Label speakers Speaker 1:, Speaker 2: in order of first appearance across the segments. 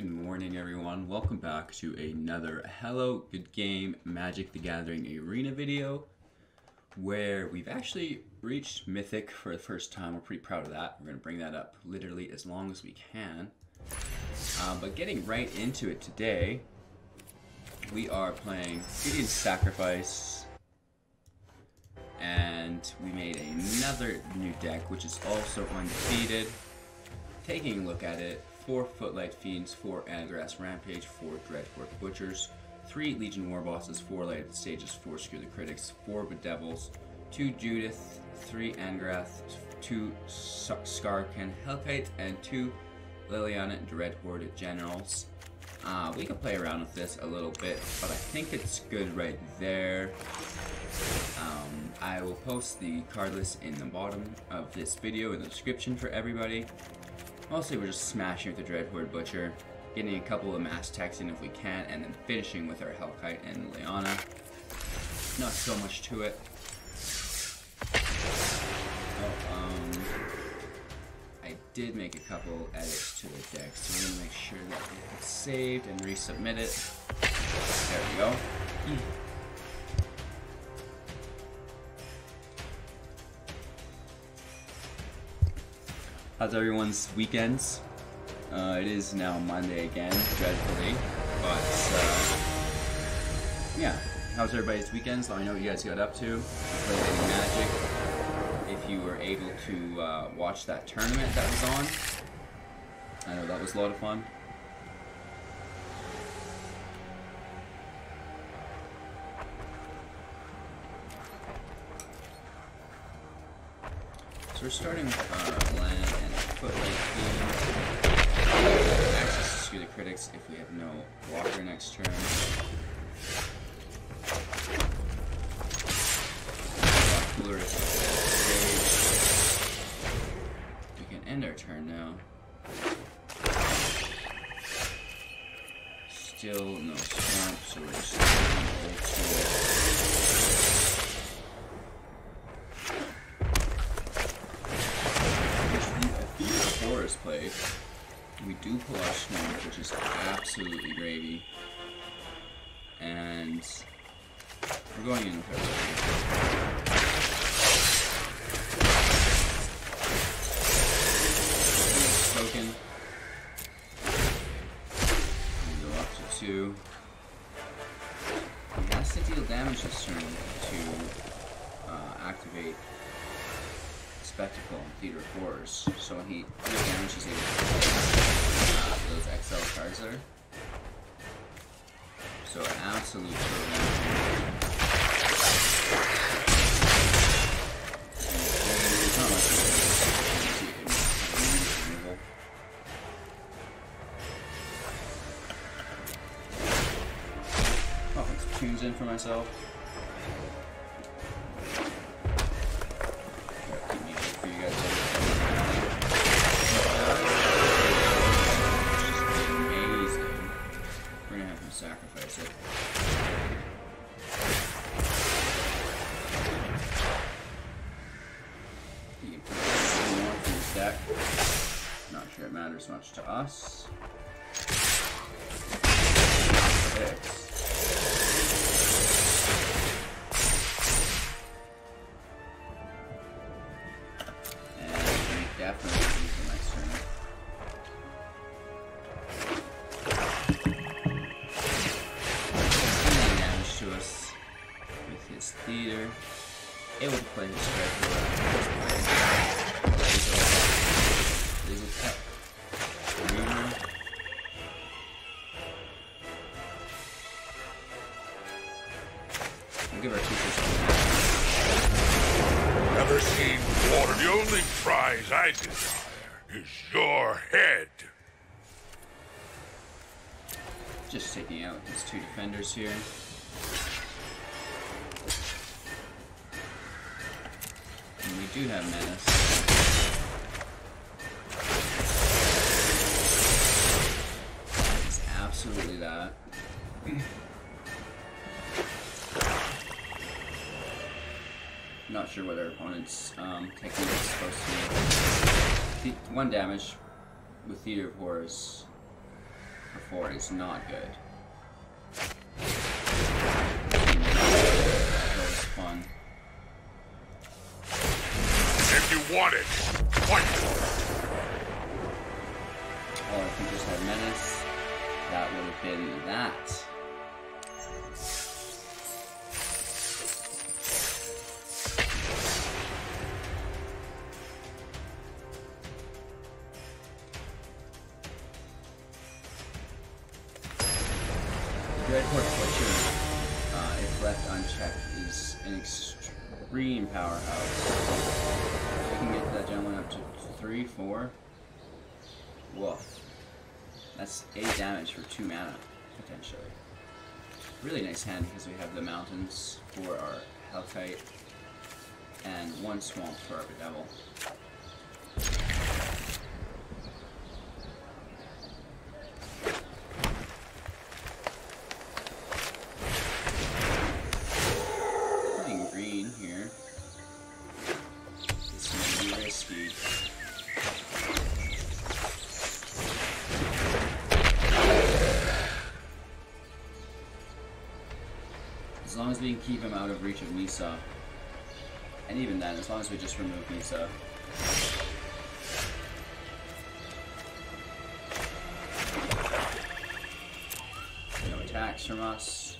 Speaker 1: Good morning, everyone. Welcome back to another Hello Good Game Magic the Gathering Arena video, where we've actually reached Mythic for the first time. We're pretty proud of that. We're going to bring that up literally as long as we can. But getting right into it today, we are playing Gideon's Sacrifice, and we made another new deck, which is also undefeated. Taking a look at it, 4 Footlight Fiends, 4 Angrath Rampage, 4 Dreadhorde Butchers, 3 Legion Warbosses, 4 Lighted Stages, 4 Skewer the Critics, 4 Bedevils, 2 Judith, 3 Angrath, 2 Skarrgan Hellkite, and 2 Liliana Dreadhorde Generals. We can play around with this a little bit, but I think it's good right there. I will post the card list in the bottom of this video in the description for everybody. Mostly we're just smashing with the Dreadhorde Butcher, getting a couple of mass attacks in if we can, and then finishing with our Hellkite and Liliana. Not so much to it. I did make a couple edits to the deck, so we're going to make sure that it's saved and resubmit it. There we go. How's everyone's weekends? It is now Monday again, dreadfully, but yeah. How's everybody's weekends? Let me know what you guys got up to. Played any Magic. If you were able to watch that tournament that was on, I know that was a lot of fun. So we're starting with land and Footlight Fiend. Access to Skewer the Critics if we have no blocker next turn. We can end our turn now. Still no swamp, so we're just old play. We do pull our swamp, which is absolutely gravy, and we're going in with our token. We go up to 2. He has to deal damage this turn to activate Spectacle and Theater of Horrors, so when he deals damage, he's able to those XL cards there. So an absolute I'll put some tunes in for myself. Sacrifice it. You can put some more from this deck. Not sure it matters much to us. 6. And we definitely use the next turn. Theater, able to play his Dreadhorde. There's a tech. We'll give our 2%.
Speaker 2: Never seen water. The only prize I desire is your head.
Speaker 1: Just taking out his 2 defenders here. And we do have Menace. It's absolutely that. Not sure what our opponent's technique is supposed to be. 1 damage with Theater of Horrors. 4 is not good. That was fun.
Speaker 2: If you want it, fight for
Speaker 1: Oh, if we just had Menace, that would have been that. Dreadhorde Butcher, if left unchecked, is an extreme powerhouse. We can get that gentleman up to 3, 4. Woof. That's 8 damage for 2 mana, potentially. Really nice hand because we have the mountains for our Hellkite and 1 swamp for our Bedevil. Putting green here. This may be risky. As long as we can keep him out of reach of Nisa. And even then, as long as we just remove Nisa. No attacks from us.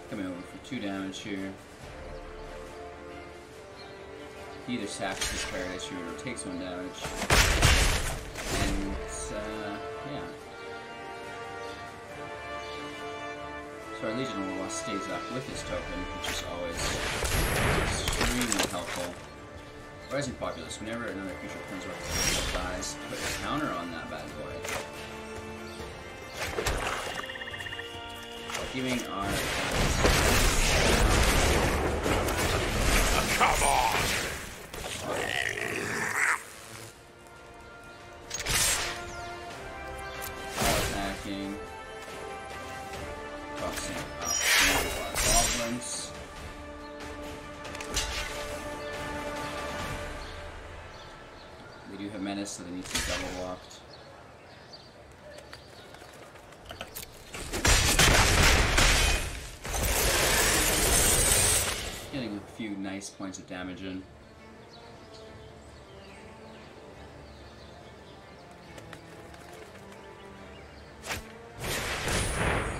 Speaker 1: Coming over for 2 damage here. He either sacks this Paradise Root or takes 1 damage. And, yeah. So our Legion Warboss stays up with his token, which is always extremely helpful. Rising Populace, whenever another creature turns over its dies, put a counter on that bad boy. Giving our
Speaker 2: come on!
Speaker 1: Attacking. Tossing up our goblins. They do have menace, so they need to be double blocked. Getting a few nice points of damage in.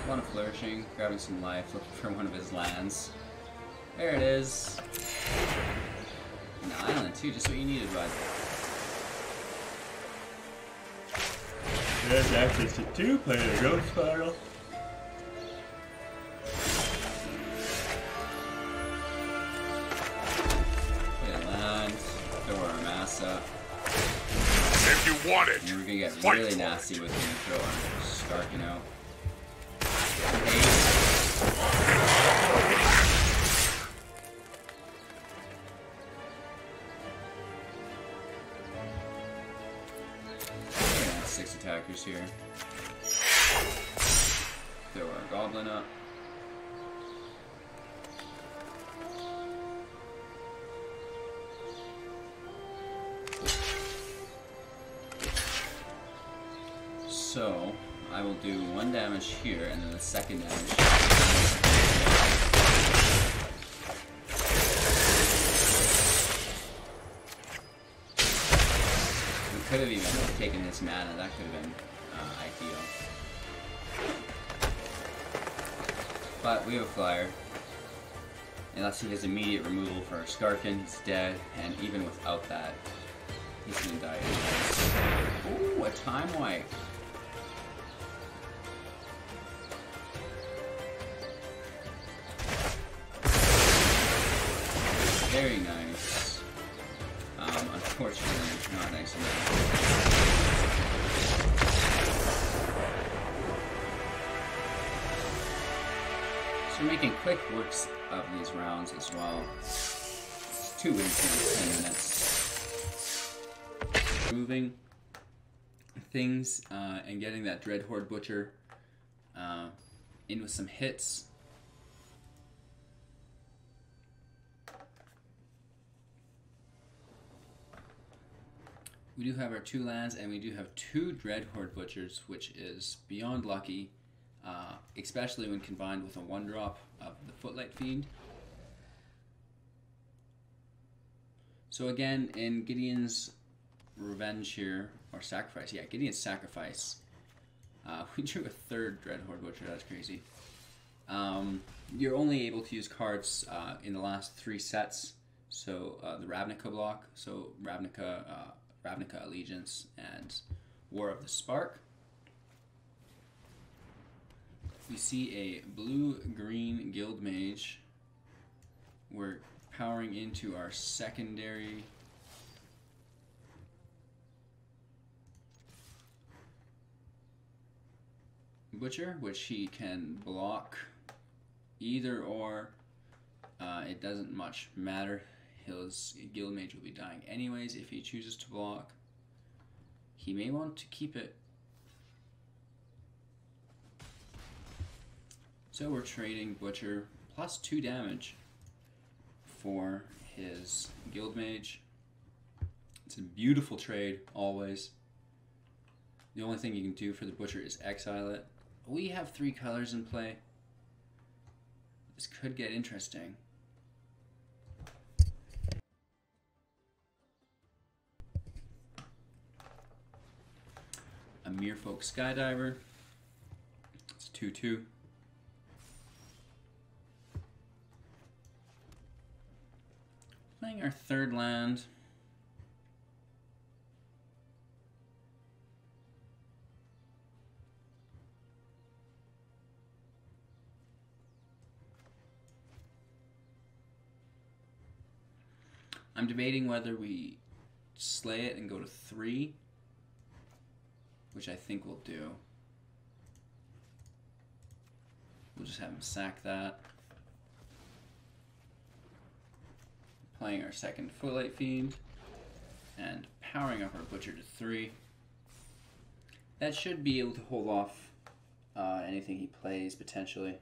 Speaker 1: One of Flourishing, grabbing some life, looking for one of his lands. There it is. An island too, just what you needed, bud.
Speaker 3: There's access to 2-player Ghost Spiral.
Speaker 2: If you want it,
Speaker 1: and we're gonna get
Speaker 2: fight
Speaker 1: really
Speaker 2: for
Speaker 1: nasty
Speaker 2: it.
Speaker 1: with the throw on Skarrgan out. Yeah, 6 attackers here. Throw our goblin up. So, I will do 1 damage here, and then the second damage. We could have even taken this mana, that could have been ideal. But we have a flyer. Unless he has immediate removal for our Skarrgan, he's dead, and even without that, he's gonna die anyways. Ooh, a time wipe. Very nice. Unfortunately, not nice enough. So we're making quick works of these rounds as well. It's 2 wins in 10 minutes. moving things and getting that Dreadhorde Butcher in with some hits. We do have our 2 lands, and we do have 2 Dreadhorde Butchers, which is beyond lucky, especially when combined with a 1-drop of the Footlight Fiend. So again, in Gideon's revenge here, or sacrifice, yeah, Gideon's sacrifice, we drew a 3rd Dreadhorde Butcher. That's crazy. You're only able to use cards in the last 3 sets, so the Ravnica block, so Ravnica Allegiance and War of the Spark. We see a blue-green Guild Mage. We're powering into our secondary Butcher, which he can block either or. It doesn't much matter. His Guild Mage will be dying anyways if he chooses to block. He may want to keep it. So we're trading Butcher plus 2 damage for his Guild Mage. It's a beautiful trade, always. The only thing you can do for the Butcher is exile it. We have 3 colors in play. This could get interesting. A Merfolk Skydiver. It's 2/2. Playing our 3rd land. I'm debating whether we slay it and go to 3, which I think we'll do. We'll just have him sack that. Playing our 2nd Footlight Fiend and powering up our Butcher to 3. That should be able to hold off anything he plays potentially.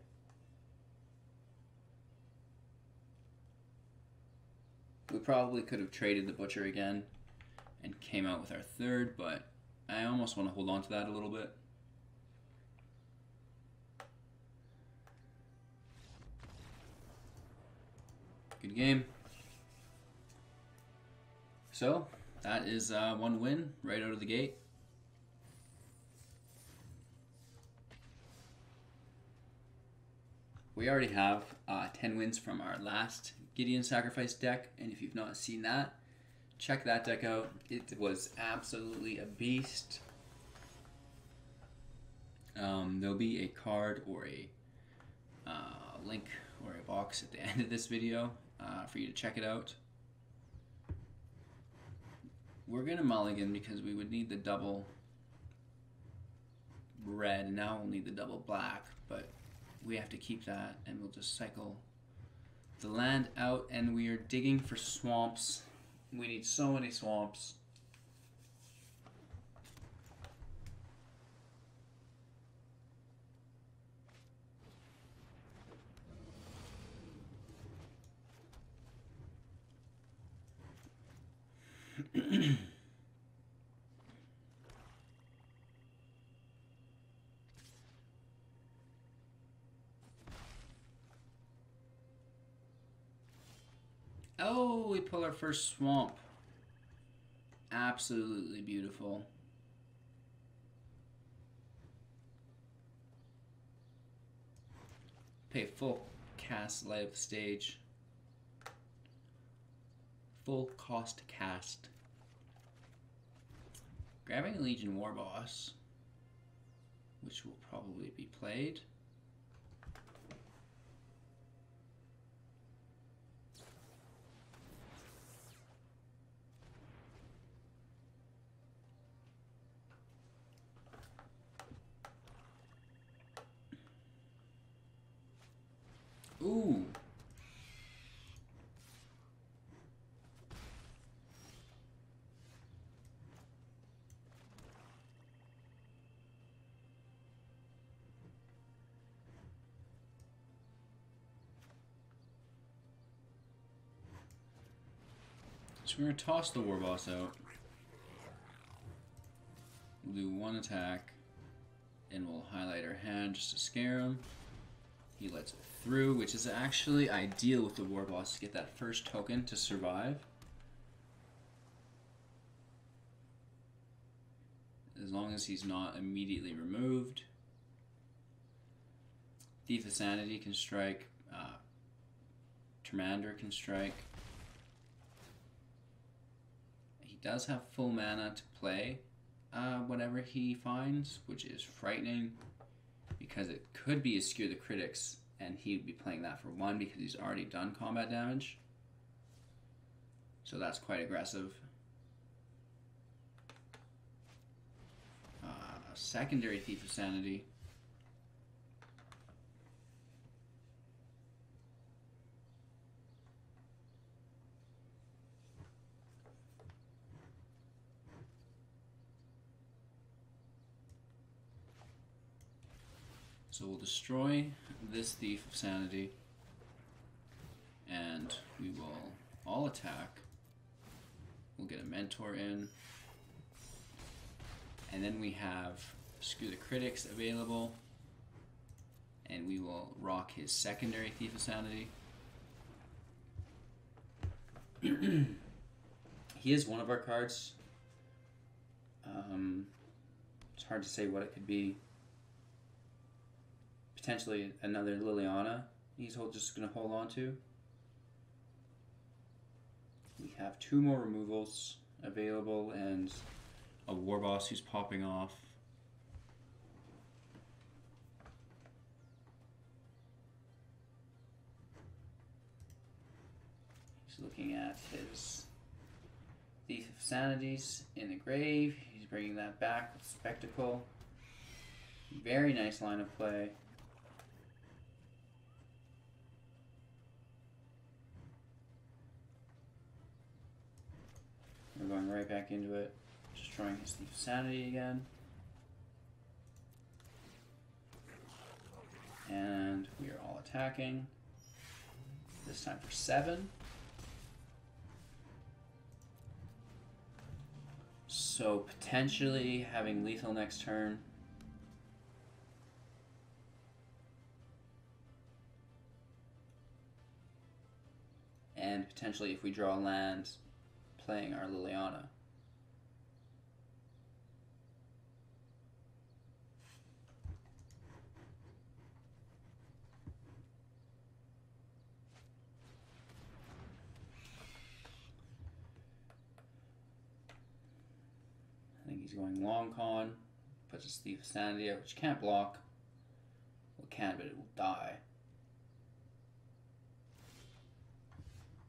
Speaker 1: We probably could have traded the Butcher again and came out with our 3rd, but I almost want to hold on to that a little bit. Good game. So, that is 1 win right out of the gate. We already have 10 wins from our last Gideon Sacrifice deck, and if you've not seen that, check that deck out. It was absolutely a beast. There'll be a card or a link or a box at the end of this video for you to check it out. We're gonna mulligan because we would need the double red, and now we'll need the double black, but we have to keep that, and we'll just cycle the land out, and we are digging for swamps. We need so many swamps. Oh, we pull our first swamp. Absolutely beautiful. Pay full cast, light up the stage. Full cost cast. Grabbing a Legion Warboss, which will probably be played. Ooh. So we're going to toss the Warboss out. We'll do one attack, and we'll highlight our hand just to scare him. He lets it through, which is actually ideal with the Warboss to get that first token to survive. As long as he's not immediately removed. Thief of Sanity can strike. Commander can strike. He does have full mana to play whatever he finds, which is frightening because it could be a Skewer the Critics and he would be playing that for 1 because he's already done combat damage. So that's quite aggressive. Secondary Thief of Sanity. So we'll destroy this Thief of Sanity, and we will all attack. We'll get a Mentor in, and then we have Skewer the Critics available, and we will rock his secondary Thief of Sanity. He is one of our cards. It's hard to say what it could be. Potentially another Liliana he's just going to hold on to. We have 2 more removals available and a Warboss who's popping off. He's looking at his Thief of Sanities in the grave. He's bringing that back with Spectacle. Very nice line of play. We're going right back into it, destroying his Thief of Sanity again. And we are all attacking. This time for 7. So potentially having lethal next turn. And potentially if we draw land, playing our Liliana. I think he's going long con, puts his Thief of Sanity out, which can't block. Well, it can, but it will die.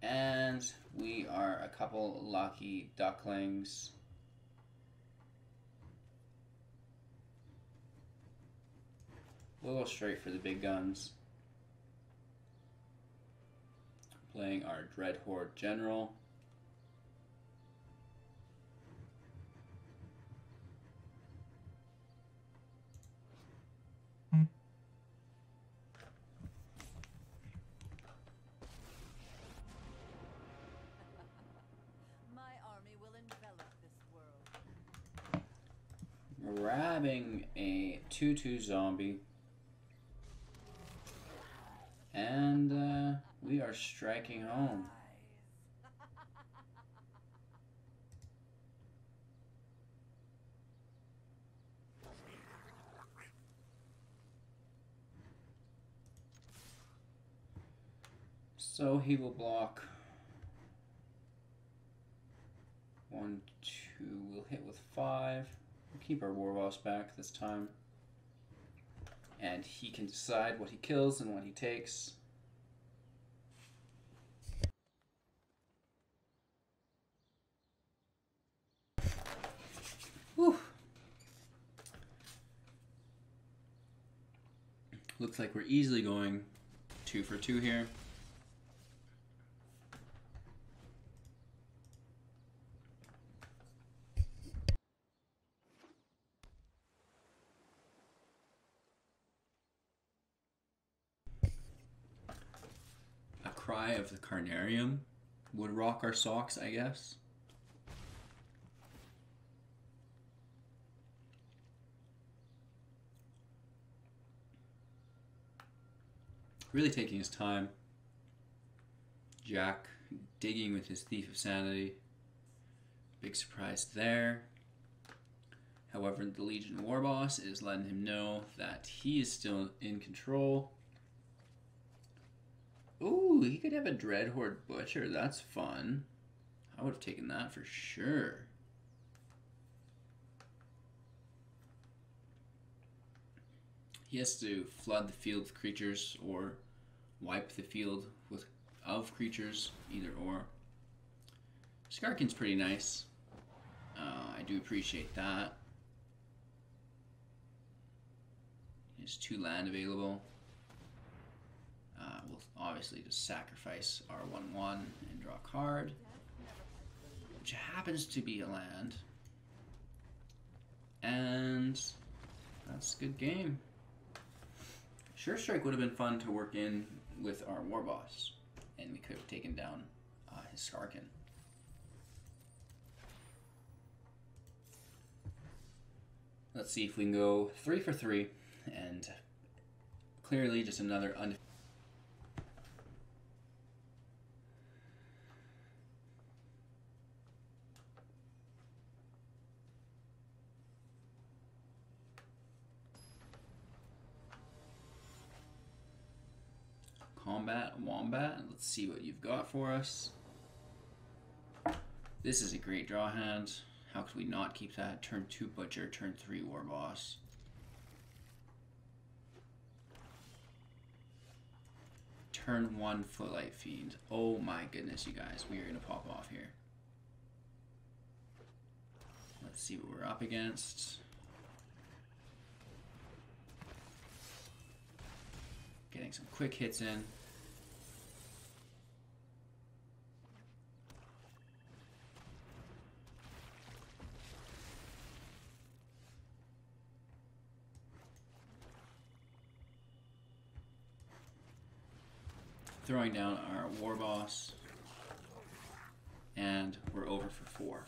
Speaker 1: And we are a couple lucky ducklings. We'll go straight for the big guns. Playing our Dreadhorde General. Grabbing a 2/2 zombie, and we are striking home. So he will block 1, 2. We'll hit with 5. We'll keep our Warboss back this time. And he can decide what he kills and what he takes. Whew. Looks like we're easily going 2 for 2 here. Cry of the Carnarium. would rock our socks, I guess. Really taking his time. Jack digging with his Thief of Sanity. Big surprise there. However, the Legion Warboss is letting him know that he is still in control. Ooh, he could have a Dreadhorde Butcher. That's fun. I would have taken that for sure. He has to flood the field with creatures or wipe the field of creatures, either or. Skarrgan's pretty nice. I do appreciate that. There's 2 land available. We'll obviously just sacrifice our 1/1 and draw a card, which happens to be a land. And that's a good game. Sure Strike would have been fun to work in with our Warboss, and we could have taken down his Skarrgan. Let's see if we can go 3 for 3, and clearly just another undefeated. Combat Wombat. Let's see what you've got for us. This is a great draw hand. How could we not keep that? Turn 2 Butcher, turn 3 Warboss. Turn 1 Footlight Fiend. Oh my goodness, you guys. We are going to pop off here. Let's see what we're up against. Getting some quick hits in. Throwing down our Warboss. And we're over for 4.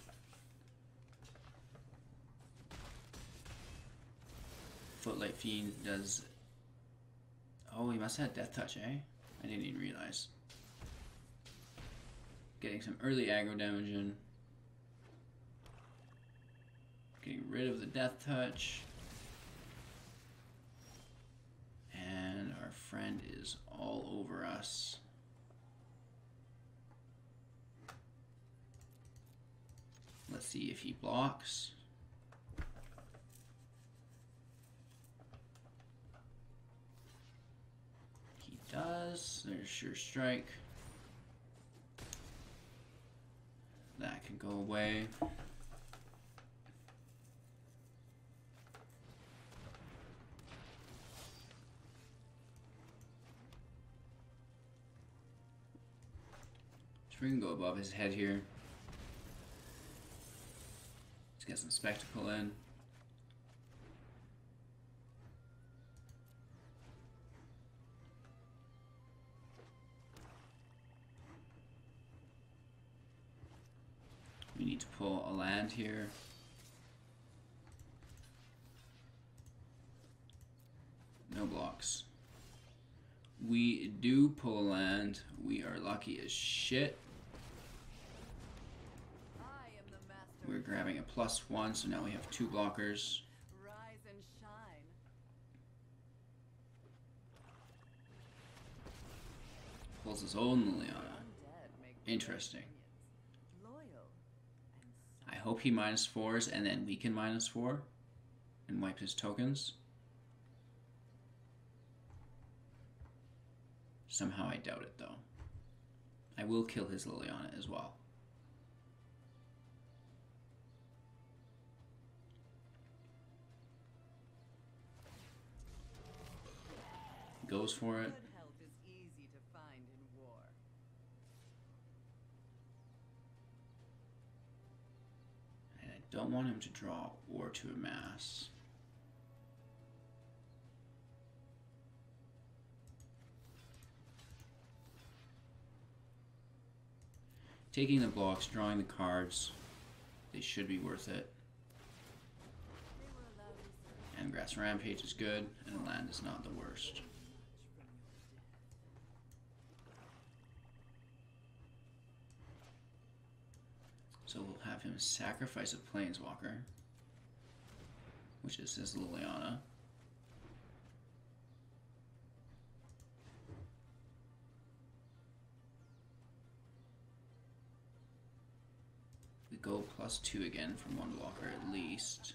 Speaker 1: Footlight Fiend does... Oh, he must have had Death Touch, eh? I didn't even realize. Getting some early aggro damage in. Getting rid of the Death Touch. And our friend is all over us. Let's see if he blocks. He does. There's Sure Strike. That can go away. So we can go above his head here. Let's get some Spectacle in. We need to pull a land here. No blocks. We do pull a land. We are lucky as shit. We're grabbing a +1, so now we have 2 blockers.
Speaker 4: Rise and shine.
Speaker 1: Pulls his own Liliana. Interesting. I hope he -4s and then we can -4 and wipe his tokens. Somehow I doubt it though. I will kill his Liliana as well. Goes for it.
Speaker 4: Good health is easy to find in war.
Speaker 1: And I don't want him to draw or to amass. Taking the blocks, drawing the cards, they should be worth it. Angrath's Rampage is good, and land is not the worst. So we'll have him sacrifice a Planeswalker, which is his Liliana. We go +2 again from one blocker at least.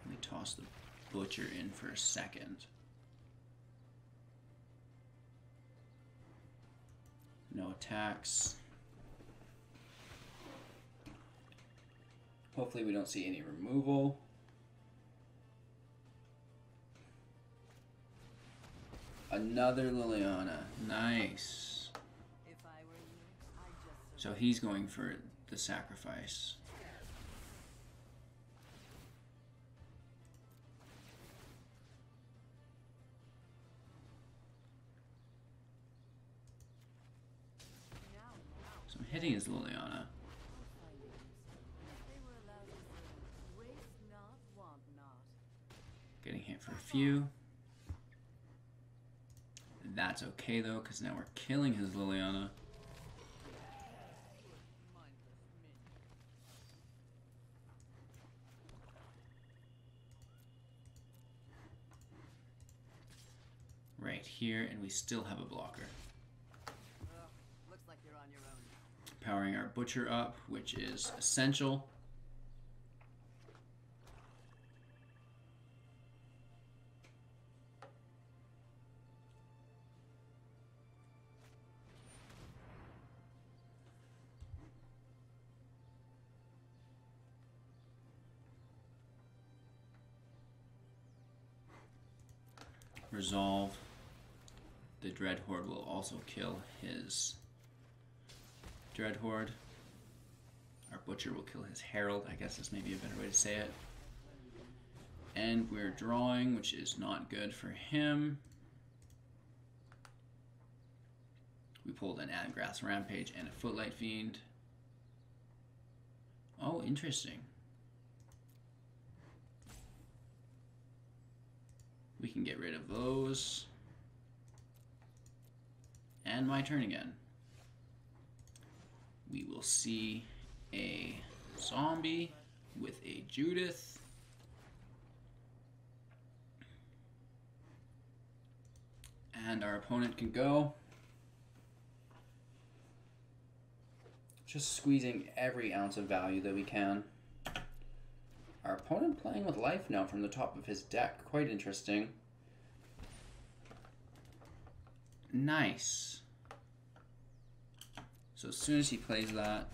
Speaker 1: We toss the Butcher in for a second. No attacks. Hopefully we don't see any removal. Another Liliana. Nice. So he's going for the sacrifice. So I'm hitting his Liliana. Getting hit for a few. That's okay though, because now we're killing his Liliana. Right here, and we still have a blocker.
Speaker 4: Looks like you're on your own.
Speaker 1: Powering our Butcher up, which is essential. Resolve. The Dreadhorde will also kill his Dreadhorde. Our Butcher will kill his Herald, I guess is maybe a better way to say it. And we're drawing, which is not good for him. We pulled an Angrath Rampage and a Footlight Fiend. Oh, interesting. We can get rid of those. And my turn again. We will see a zombie with a Judith. And our opponent can go. Just squeezing every ounce of value that we can. Our opponent playing with life now from the top of his deck. Quite interesting. Nice. So as soon as he plays that,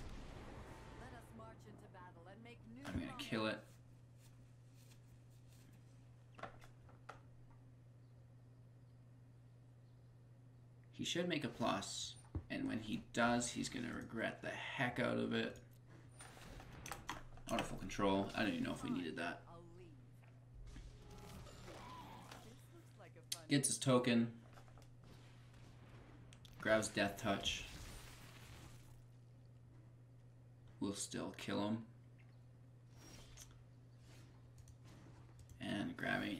Speaker 1: I'm going to kill it. He should make a plus, and when he does, he's going to regret the heck out of it. Out of full control. I don't even know if we needed that. Gets his token. Grabs Death Touch. We'll still kill him. And grabbing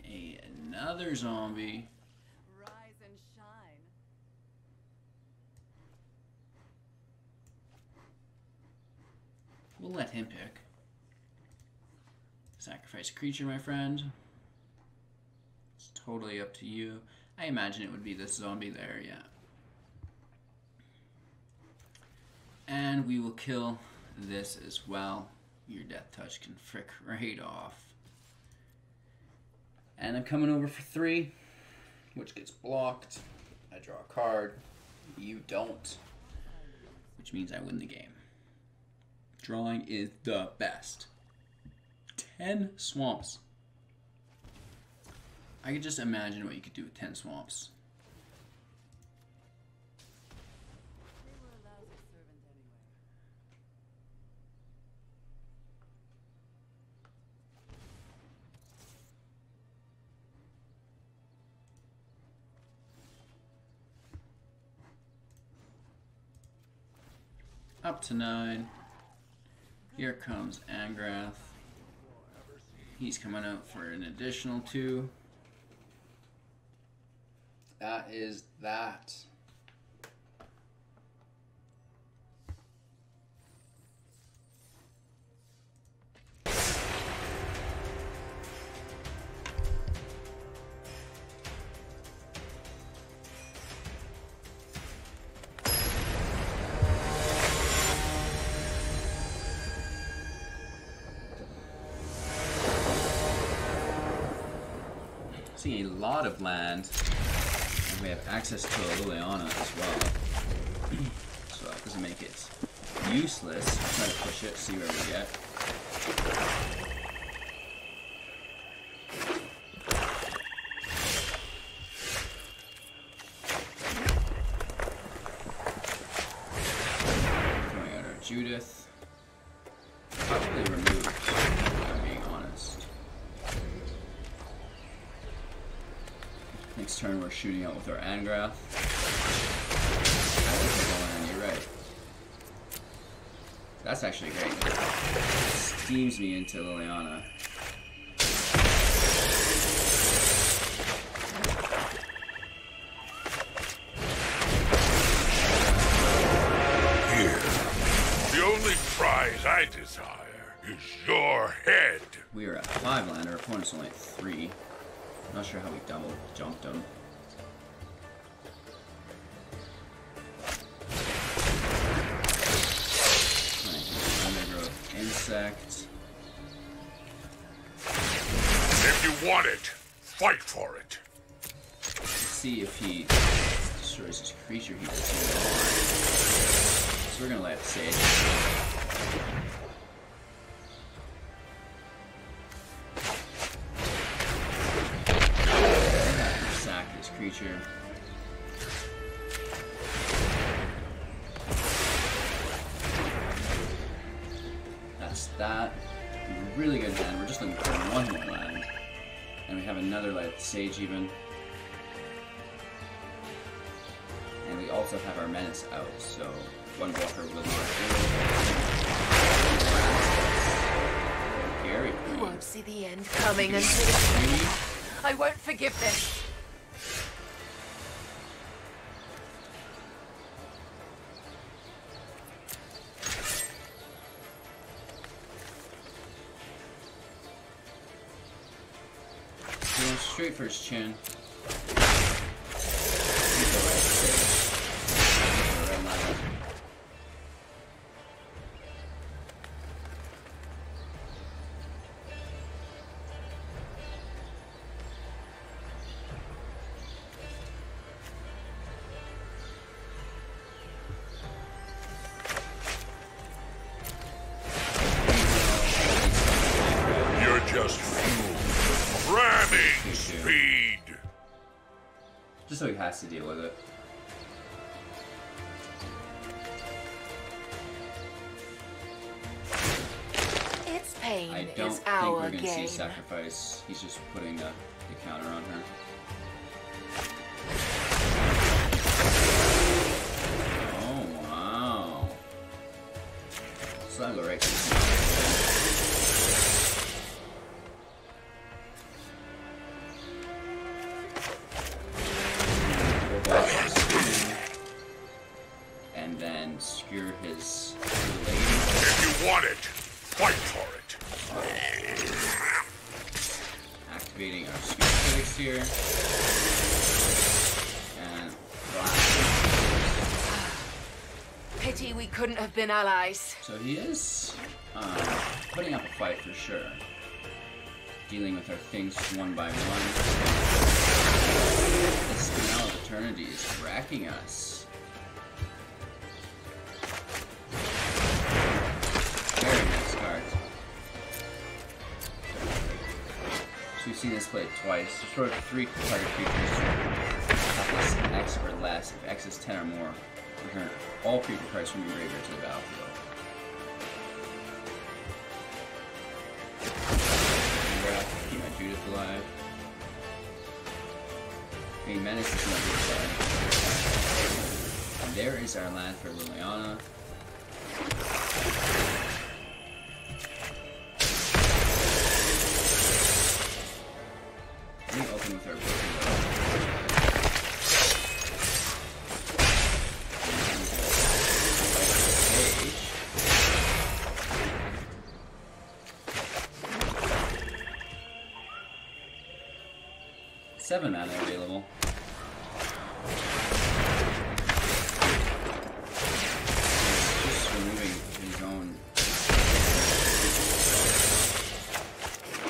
Speaker 1: another zombie.
Speaker 4: Rise and shine.
Speaker 1: We'll let him pick. Sacrifice a creature, my friend. It's totally up to you. I imagine it would be this zombie there, yeah. And we will kill this as well. Your Death Touch can frick right off. And I'm coming over for 3, which gets blocked. I draw a card. You don't. Which means I win the game. Drawing is the best. 10 swamps. I could just imagine what you could do with 10 swamps. Up to 9. Here comes Angrath. He's coming out for an additional 2. That is that. Seeing a lot of land, and we have access to a Liliana as well, so that doesn't make it useless. I'll try to push it, see where we get. Throwing out our Judith. Probably removed, if I'm being honest. Next turn we're shooting out with our Angrath. You're right. That's actually great. Steams me into Liliana.
Speaker 2: Here. The only prize I desire is your head.
Speaker 1: We are at 5 land, our opponent's only at 3. I'm not sure how we double jumped him. Undergrowth insect.
Speaker 2: If you want it, fight for it.
Speaker 1: Let's see if he destroys his creature he doesn't want. So we're gonna let it sage. Creature. That's that. Really good hand. We're just looking for 1 more land. And we have another light sage even. And we also have our menace out, so 1 blocker will not do. Gary Queen.
Speaker 4: You won't see the end coming until I won't forgive this.
Speaker 1: Straight for his chin.
Speaker 2: You're just fuel. Ramming speed.
Speaker 1: Just so he has to deal with it.
Speaker 4: Its pain
Speaker 1: I don't
Speaker 4: is
Speaker 1: think
Speaker 4: our
Speaker 1: we're going to see
Speaker 4: game.
Speaker 1: sacrifice. He's just putting the counter on her. Oh, wow. So I'll go right to the and then skewer his lady.
Speaker 2: If you want it, fight for it.
Speaker 1: Activating our Skewer the Critics here. And
Speaker 4: Pity we couldn't have been allies.
Speaker 1: so he is putting up a fight for sure. Dealing with our things one by one. This Canal of Eternity is wrecking us. Very nice card. So we've seen this played twice. Destroy 3 target creatures. Toughness X or less. If X is 10 or more, return all creature cards from your graveyard to the battlefield. Keep my Judith alive. Being Menace is not good side. And there is our land for Liliana. We open with our broken bow. 7 mana available. Just removing his own.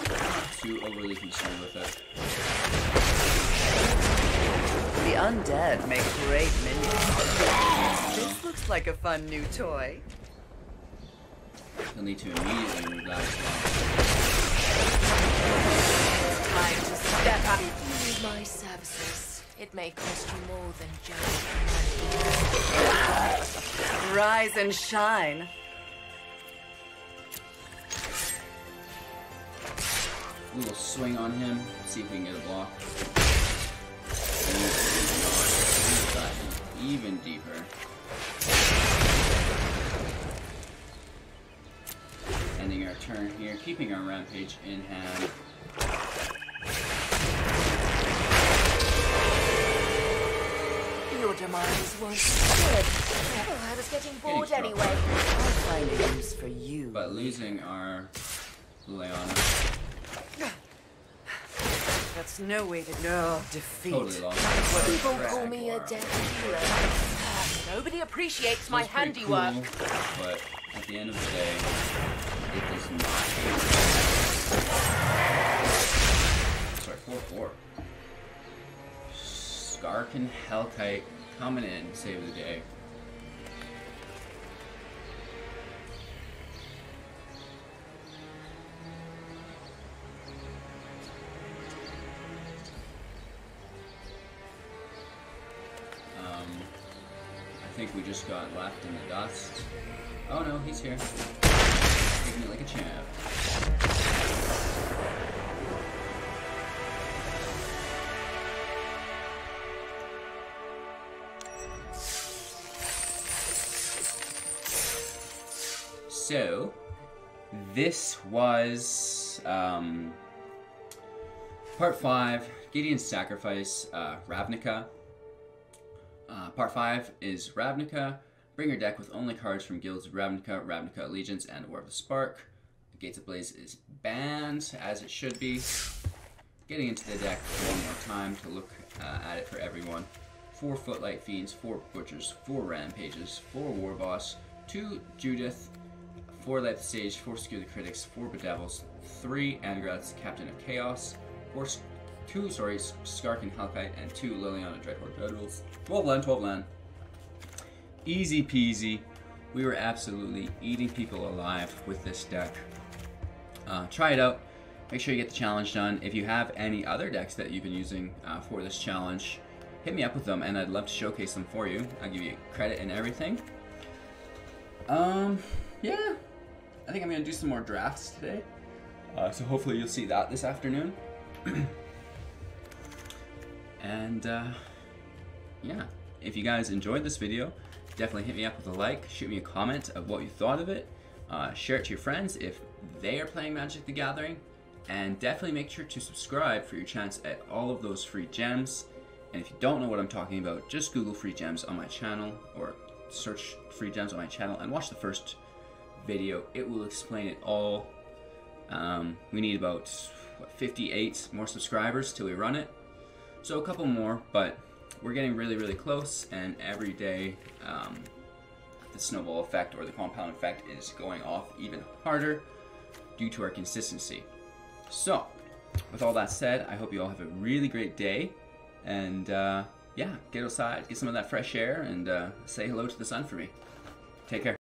Speaker 1: Not too overly concerned with it.
Speaker 5: The undead make great minions. This looks like a fun new toy.
Speaker 1: He'll need to immediately remove that as well.
Speaker 4: Time to step up. Need my services. It may cost you more than just money.
Speaker 5: Rise and shine.
Speaker 1: We will swing on him, see if we can get a block. Even deeper. Ending our turn here, keeping our Rampage in hand.
Speaker 4: Your demise was good. Oh, I was getting bored anyway.
Speaker 5: I'll find a use for you.
Speaker 1: But losing our Liliana.
Speaker 5: That's no way to go. Defeat.
Speaker 1: Totally lost.
Speaker 4: People call me a dead healer. Nobody appreciates my
Speaker 1: It's pretty
Speaker 4: handiwork.
Speaker 1: cool, but at the end of the day, it does not. Sorry, 4/4. Skarrgan Hellkite coming in, save the day. I think we just got left in the dust. Oh no, he's here. Taking it like a champ. So, this was part 5, Gideon's Sacrifice, Ravnica. Part 5 is Ravnica. Bring your deck with only cards from guilds of Ravnica, Ravnica Allegiance, and War of the Spark. Gates of Blaze is banned, as it should be. Getting into the deck one more time to look at it for everyone. 4 Footlight Fiends, 4 Butchers, 4 Rampages, 4 Warboss, 2 Judith, 4 Light the Stage, 4 Skewer the Critics, 4 Bedevils, 3 Angraths, Captain of Chaos, 2 Skarrgan Hellkite, and 2 Liliana Dreadhorde Butcher. 12 land. Easy peasy. We were absolutely eating people alive with this deck. Try it out. Make sure you get the challenge done. If you have any other decks that you've been using for this challenge, hit me up with them and I'd love to showcase them for you. I'll give you credit and everything. Yeah. I think I'm going to do some more drafts today. So hopefully you'll see that this afternoon. And yeah, if you guys enjoyed this video, definitely hit me up with a like, shoot me a comment of what you thought of it, share it to your friends if they are playing Magic the Gathering, and definitely make sure to subscribe for your chance at all of those free gems. And if you don't know what I'm talking about, just Google free gems on my channel, or search free gems on my channel and watch the first video. It will explain it all. We need about 58 more subscribers till we run it, so a couple more, but we're getting really close, and every day the snowball effect or the compound effect is going off even harder due to our consistency. So with all that said, I hope you all have a really great day, and yeah, get outside, get some of that fresh air, and say hello to the sun for me. Take care.